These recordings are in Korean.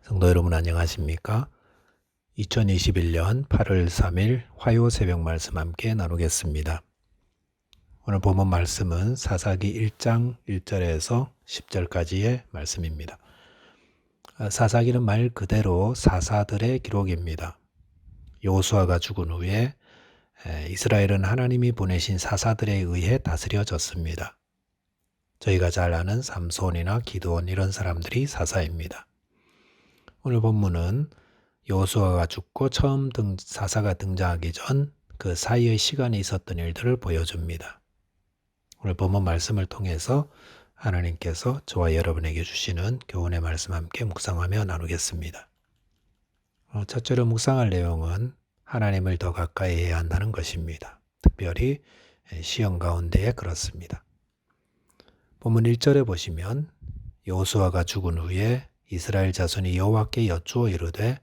성도 여러분 안녕하십니까? 2021년 8월 3일 화요 새벽 말씀 함께 나누겠습니다. 오늘 본문 말씀은 사사기 1장 1절에서 10절까지의 말씀입니다. 사사기는 말 그대로 사사들의 기록입니다. 여호수아가 죽은 후에 이스라엘은 하나님이 보내신 사사들에 의해 다스려졌습니다. 저희가 잘 아는 삼손이나 기드온 이런 사람들이 사사입니다. 오늘 본문은 여호수아가 죽고 처음 사사가 등장하기 전 그 사이의 시간에 있었던 일들을 보여줍니다. 오늘 본문 말씀을 통해서 하나님께서 저와 여러분에게 주시는 교훈의 말씀 함께 묵상하며 나누겠습니다. 첫째로 묵상할 내용은 하나님을 더 가까이 해야 한다는 것입니다. 특별히 시험 가운데에 그렇습니다. 본문 1절에 보시면 여호수아가 죽은 후에 이스라엘 자손이 여호와께 여쭈어 이르되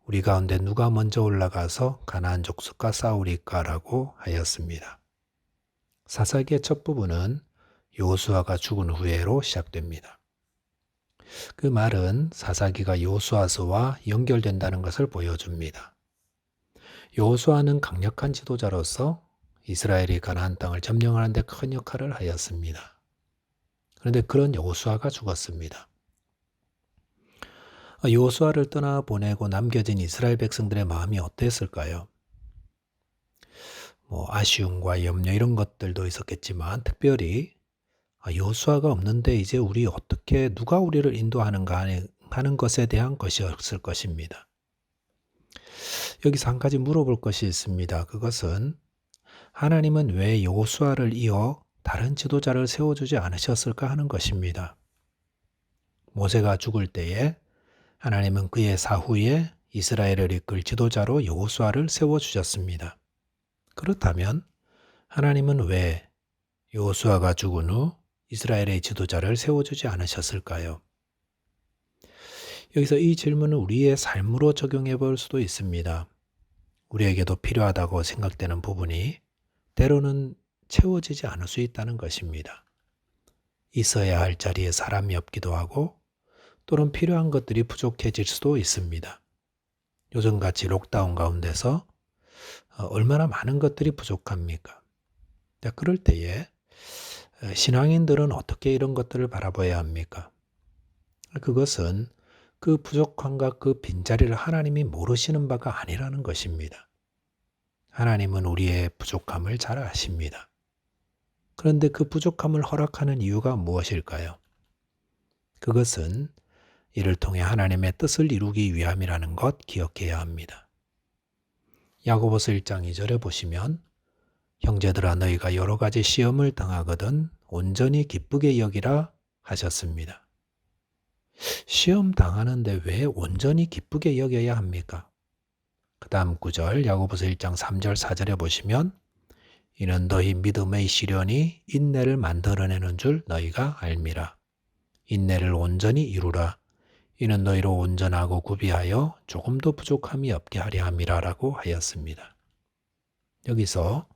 우리 가운데 누가 먼저 올라가서 가나안 족속과 싸우리까라고 하였습니다. 사사기의 첫 부분은 여호수아가 죽은 후에로 시작됩니다. 그 말은 사사기가 여호수아서와 연결된다는 것을 보여줍니다. 여호수아는 강력한 지도자로서 이스라엘이 가나안 땅을 점령하는 데 큰 역할을 하였습니다. 그런데 그런 여호수아가 죽었습니다. 여호수아를 떠나보내고 남겨진 이스라엘 백성들의 마음이 어땠을까요? 아쉬움과 염려 이런 것들도 있었겠지만 특별히 여호수아가 없는데 이제 우리 어떻게 누가 우리를 인도하는가 하는 것에 대한 것이었을 것입니다. 여기서 한 가지 물어볼 것이 있습니다. 그것은 하나님은 왜 여호수아를 이어 다른 지도자를 세워주지 않으셨을까 하는 것입니다. 모세가 죽을 때에 하나님은 그의 사후에 이스라엘을 이끌 지도자로 여호수아를 세워주셨습니다. 그렇다면 하나님은 왜 여호수아가 죽은 후 이스라엘의 지도자를 세워주지 않으셨을까요? 여기서 이 질문을 우리의 삶으로 적용해 볼 수도 있습니다. 우리에게도 필요하다고 생각되는 부분이 때로는 채워지지 않을 수 있다는 것입니다. 있어야 할 자리에 사람이 없기도 하고 또는 필요한 것들이 부족해질 수도 있습니다. 요즘같이 록다운 가운데서 얼마나 많은 것들이 부족합니까? 그럴 때에 신앙인들은 어떻게 이런 것들을 바라봐야 합니까? 그것은 그 부족함과 그 빈자리를 하나님이 모르시는 바가 아니라는 것입니다. 하나님은 우리의 부족함을 잘 아십니다. 그런데 그 부족함을 허락하는 이유가 무엇일까요? 그것은 이를 통해 하나님의 뜻을 이루기 위함이라는 것 기억해야 합니다. 야고보서 1장 2절에 보시면 형제들아 너희가 여러 가지 시험을 당하거든 온전히 기쁘게 여기라 하셨습니다. 시험 당하는데 왜 온전히 기쁘게 여겨야 합니까? 그 다음 구절 야고보서 1장 3절 4절에 보시면 이는 너희 믿음의 시련이 인내를 만들어내는 줄 너희가 알미라. 인내를 온전히 이루라. 이는 너희로 온전하고 구비하여 조금도 부족함이 없게 하려 함이라라고 하였습니다. 여기서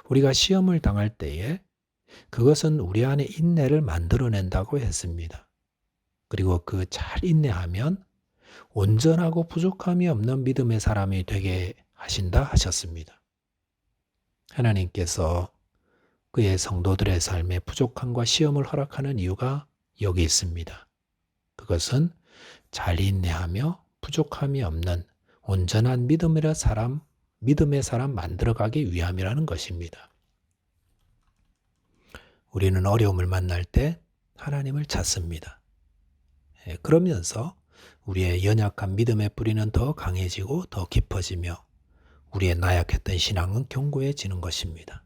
우리가 시험을 당할 때에 그것은 우리 안에 인내를 만들어낸다고 했습니다. 그리고 그 잘 인내하면 온전하고 부족함이 없는 믿음의 사람이 되게 하신다 하셨습니다. 하나님께서 그의 성도들의 삶에 부족함과 시험을 허락하는 이유가 여기 있습니다. 그것은 잘 인내하며 부족함이 없는 온전한 믿음의 사람 만들어가기 위함이라는 것입니다. 우리는 어려움을 만날 때 하나님을 찾습니다. 그러면서 우리의 연약한 믿음의 뿌리는 더 강해지고 더 깊어지며 우리의 나약했던 신앙은 견고해지는 것입니다.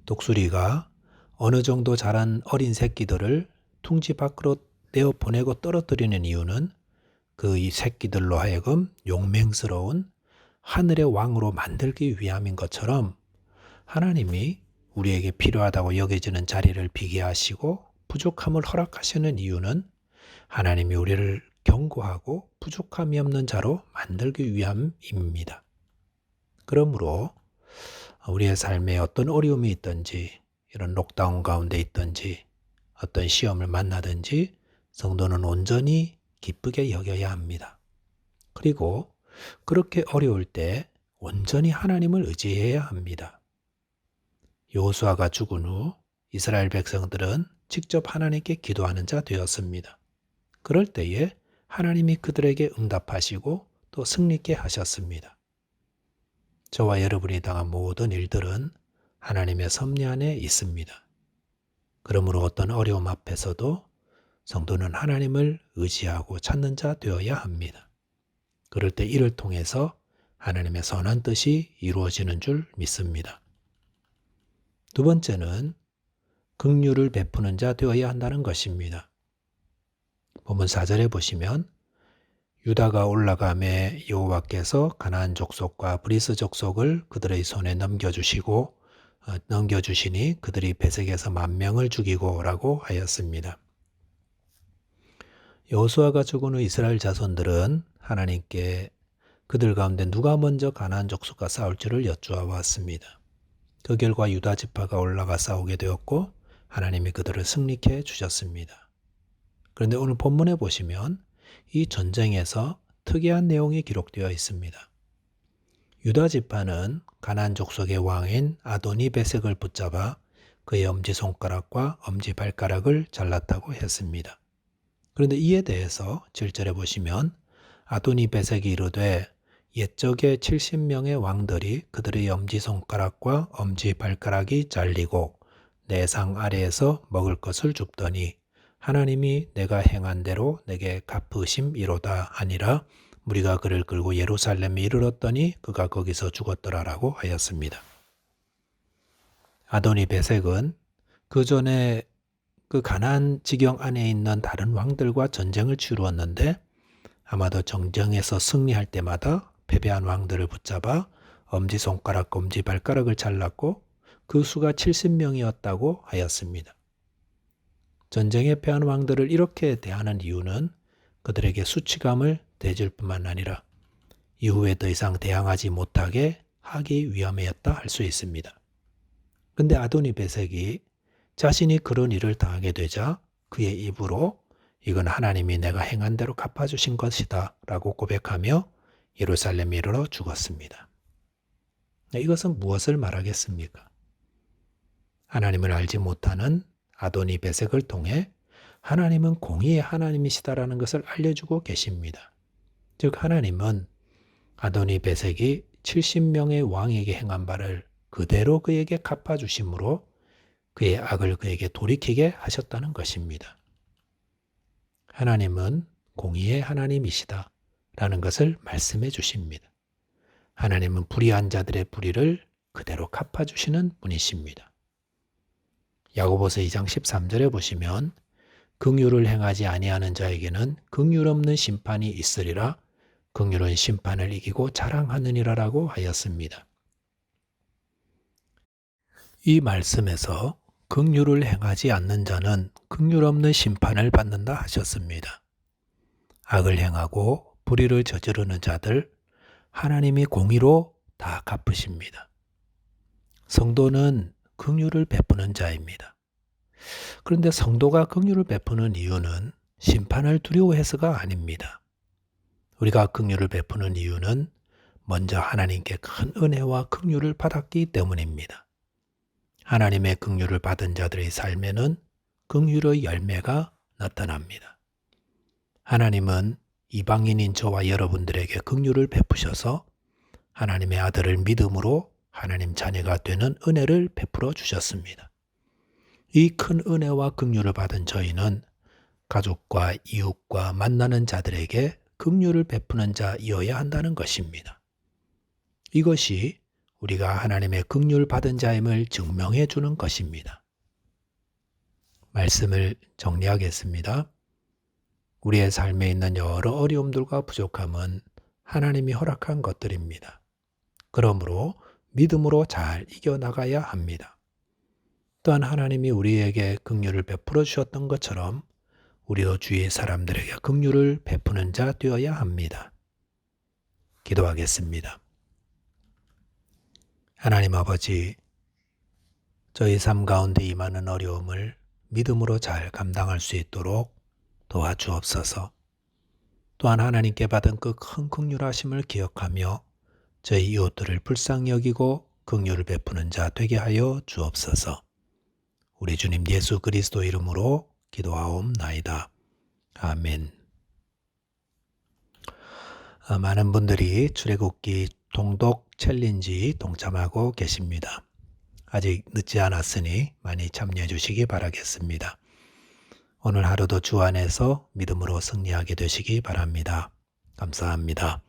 독수리가 어느 정도 자란 어린 새끼들을 둥지 밖으로 내어보내고 떨어뜨리는 이유는 그 이 새끼들로 하여금 용맹스러운 하늘의 왕으로 만들기 위함인 것처럼 하나님이 우리에게 필요하다고 여겨지는 자리를 비게 하시고 부족함을 허락하시는 이유는 하나님이 우리를 견고하고 부족함이 없는 자로 만들기 위함입니다. 그러므로 우리의 삶에 어떤 어려움이 있든지 이런 록다운 가운데 있든지 어떤 시험을 만나든지 성도는 온전히 기쁘게 여겨야 합니다. 그리고 그렇게 어려울 때 온전히 하나님을 의지해야 합니다. 여호수아가 죽은 후 이스라엘 백성들은 직접 하나님께 기도하는 자 되었습니다. 그럴 때에 하나님이 그들에게 응답하시고 또 승리케 하셨습니다. 저와 여러분이 당한 모든 일들은 하나님의 섭리 안에 있습니다. 그러므로 어떤 어려움 앞에서도 성도는 하나님을 의지하고 찾는 자 되어야 합니다. 그럴 때 이를 통해서 하나님의 선한 뜻이 이루어지는 줄 믿습니다. 두 번째는 긍휼을 베푸는 자 되어야 한다는 것입니다. 본문 4절에 보시면 유다가 올라가매 여호와께서 가나안 족속과 브리스 족속을 그들의 손에 넘겨주시니 그들이 베색에서 10,000명을 죽이고라고 하였습니다. 여호수아가 죽은 후 이스라엘 자손들은 하나님께 그들 가운데 누가 먼저 가나안 족속과 싸울지를 여쭈어 왔습니다. 그 결과 유다 지파가 올라가 싸우게 되었고 하나님이 그들을 승리케 해주셨습니다. 그런데 오늘 본문에 보시면 이 전쟁에서 특이한 내용이 기록되어 있습니다. 유다 지파는 가나안 족속의 왕인 아도니 베색을 붙잡아 그의 엄지손가락과 엄지발가락을 잘랐다고 했습니다. 그런데 이에 대해서 7절에 보시면 아도니 베색이 이르되 옛적에 70명의 왕들이 그들의 엄지손가락과 엄지발가락이 잘리고 내 상 아래에서 먹을 것을 줍더니 하나님이 내가 행한 대로 내게 갚으심이로다 아니라 무리가 그를 끌고 예루살렘에 이르렀더니 그가 거기서 죽었더라라고 하였습니다. 아도니 베색은 그 전에 그 가나안 지경 안에 있는 다른 왕들과 전쟁을 치루었는데 아마도 전쟁에서 승리할 때마다 패배한 왕들을 붙잡아 엄지손가락, 엄지발가락을 잘랐고 그 수가 70명이었다고 하였습니다. 전쟁에 패한 왕들을 이렇게 대하는 이유는 그들에게 수치감을 대줄 뿐만 아니라 이후에 더 이상 대항하지 못하게 하기 위함이었다 할 수 있습니다. 근데 아도니 베색이 자신이 그런 일을 당하게 되자 그의 입으로 이건 하나님이 내가 행한 대로 갚아주신 것이다 라고 고백하며 예루살렘에 이르러 죽었습니다. 이것은 무엇을 말하겠습니까? 하나님을 알지 못하는 아도니 베색을 통해 하나님은 공의의 하나님이시다라는 것을 알려주고 계십니다. 즉 하나님은 아도니 베색이 70명의 왕에게 행한 바를 그대로 그에게 갚아주심으로 그의 악을 그에게 돌이키게 하셨다는 것입니다. 하나님은 공의의 하나님이시다 라는 것을 말씀해 주십니다. 하나님은 불의한 자들의 불의를 그대로 갚아주시는 분이십니다. 야고보서 2장 13절에 보시면 긍휼을 행하지 아니하는 자에게는 긍휼 없는 심판이 있으리라 긍휼은 심판을 이기고 자랑하느니라라고 하였습니다. 이 말씀에서 긍휼을 행하지 않는 자는 긍휼 없는 심판을 받는다 하셨습니다. 악을 행하고 불의를 저지르는 자들 하나님이 공의로 다 갚으십니다. 성도는 긍휼을 베푸는 자입니다. 그런데 성도가 긍휼을 베푸는 이유는 심판을 두려워해서가 아닙니다. 우리가 긍휼을 베푸는 이유는 먼저 하나님께 큰 은혜와 긍휼을 받았기 때문입니다. 하나님의 긍휼을 받은 자들의 삶에는 긍휼의 열매가 나타납니다. 하나님은 이방인인 저와 여러분들에게 긍휼을 베푸셔서 하나님의 아들을 믿음으로 하나님 자녀가 되는 은혜를 베풀어 주셨습니다. 이 큰 은혜와 긍휼을 받은 저희는 가족과 이웃과 만나는 자들에게 긍휼을 베푸는 자이어야 한다는 것입니다. 이것이 우리가 하나님의 긍휼 받은 자임을 증명해 주는 것입니다. 말씀을 정리하겠습니다. 우리의 삶에 있는 여러 어려움들과 부족함은 하나님이 허락한 것들입니다. 그러므로 믿음으로 잘 이겨나가야 합니다. 또한 하나님이 우리에게 긍휼을 베풀어 주셨던 것처럼 우리도 주위의 사람들에게 긍휼을 베푸는 자 되어야 합니다. 기도하겠습니다. 하나님 아버지, 저희 삶 가운데 임하는 어려움을 믿음으로 잘 감당할 수 있도록 도와주옵소서. 또한 하나님께 받은 그 큰 긍휼하심을 기억하며 저희 이웃들을 불쌍히 여기고 긍휼을 베푸는 자 되게 하여 주옵소서. 우리 주님 예수 그리스도 이름으로 기도하옵나이다. 아멘. 많은 분들이 출애굽기 통독 챌린지 동참하고 계십니다. 아직 늦지 않았으니 많이 참여해 주시기 바라겠습니다. 오늘 하루도 주 안에서 믿음으로 승리하게 되시기 바랍니다. 감사합니다.